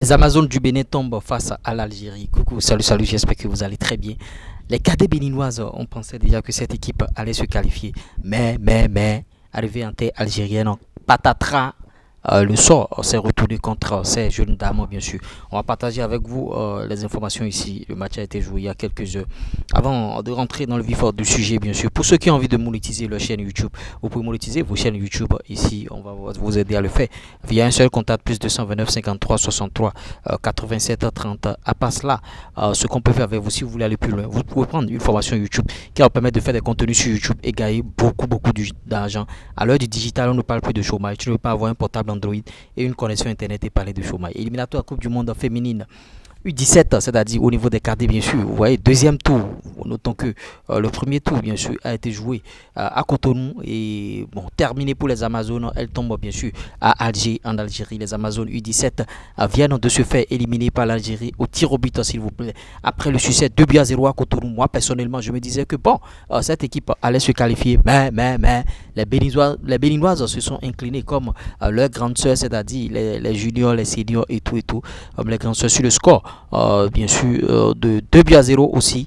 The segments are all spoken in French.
Les Amazones du Bénin tombent face à l'Algérie. Coucou, salut, salut, j'espère que vous allez très bien. Les cadets béninoises, on pensait déjà que cette équipe allait se qualifier. Mais, arrivé en terre algérienne, patatras, le sort s'est retourné contre ces jeunes dames, bien sûr. On va partager avec vous les informations ici. Le match a été joué il y a quelques heures. Avant de rentrer dans le vif du sujet, bien sûr, pour ceux qui ont envie de monétiser leur chaîne YouTube, vous pouvez monétiser vos chaînes YouTube. Ici, on va vous aider à le faire via un seul contact, plus 229 53 63 87 30. À part cela, ce qu'on peut faire avec vous, si vous voulez aller plus loin, vous pouvez prendre une formation YouTube qui va vous permettre de faire des contenus sur YouTube et gagner beaucoup d'argent. À l'heure du digital, on ne parle plus de chômage. Tu ne peux pas avoir un portable Android et une connexion internet et parler de chômage. Éliminatoire Coupe du Monde féminine U17, c'est-à-dire au niveau des cadets, bien sûr. Vous voyez, deuxième tour. Notons que le premier tour, bien sûr, a été joué à Cotonou et bon, terminé pour les Amazones. Elles tombent, bien sûr, à Alger, en Algérie. Les Amazones U17 viennent de se faire éliminer par l'Algérie au tir au but, s'il vous plaît. Après le succès 2-0 à Cotonou, moi, personnellement, je me disais que bon, cette équipe allait se qualifier. Mais, les Béninoises se sont inclinées comme leurs grandes sœurs, c'est-à-dire les juniors, les seniors et tout, comme les grandes sœurs sur le score. Bien sûr, de 2-0 aussi.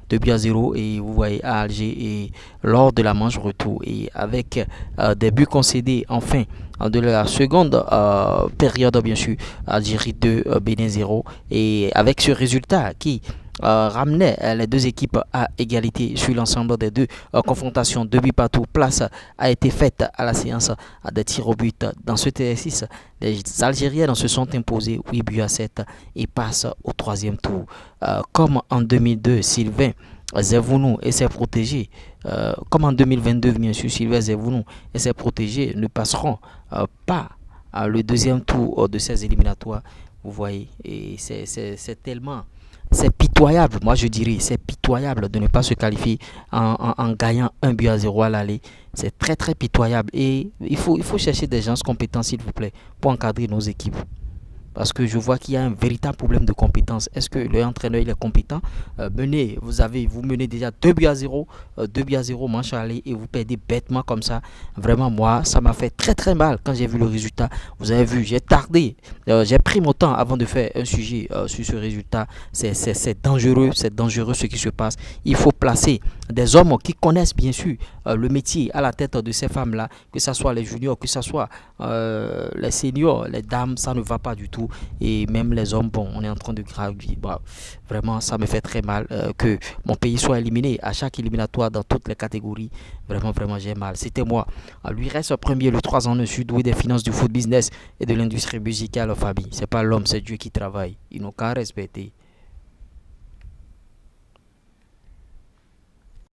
2-0 et vous voyez à Alger et lors de la manche retour et avec des buts concédés enfin de la seconde période, bien sûr, Algérie 2, Bénin 0 et avec ce résultat qui ramenait les deux équipes à égalité sur l'ensemble des deux confrontations. 2 buts partout. Place a été faite à la séance des tirs au but. Dans cet exercice, les Algériennes se sont imposées 8 buts à 7 et passent au troisième tour. Comme en 2002, Sylvain Zevounou et ses protégés, comme en 2022, bien sûr, Sylvain Zevounou et ses protégés ne passeront pas le deuxième tour de ces éliminatoires. Vous voyez, et c'est tellement... C'est pitoyable, moi je dirais, c'est pitoyable de ne pas se qualifier en gagnant 1-0 à l'aller. C'est très pitoyable et il faut chercher des gens compétents, s'il vous plaît, pour encadrer nos équipes. Parce que je vois qu'il y a un véritable problème de compétence. Est-ce que l'entraîneur il est compétent? Vous menez déjà 2-0, 2-0 manche à aller et vous perdez bêtement comme ça. Vraiment, moi, ça m'a fait très mal quand j'ai vu le résultat. Vous avez vu, j'ai tardé, j'ai pris mon temps avant de faire un sujet sur ce résultat. C'est dangereux ce qui se passe. Il faut placer des hommes qui connaissent bien sûr le métier à la tête de ces femmes-là, que ce soit les juniors, que ce soit les seniors, les dames, ça ne va pas du tout. Et même les hommes, bon, on est en train de gravir. Bah, vraiment, ça me fait très mal que mon pays soit éliminé à chaque éliminatoire dans toutes les catégories. Vraiment, j'ai mal. C'était moi. Lui reste premier, le 3 ans dessus, doué des finances du foot business et de l'industrie musicale, Fabi. C'est pas l'homme, c'est Dieu qui travaille. Ils n'ont qu'à respecter.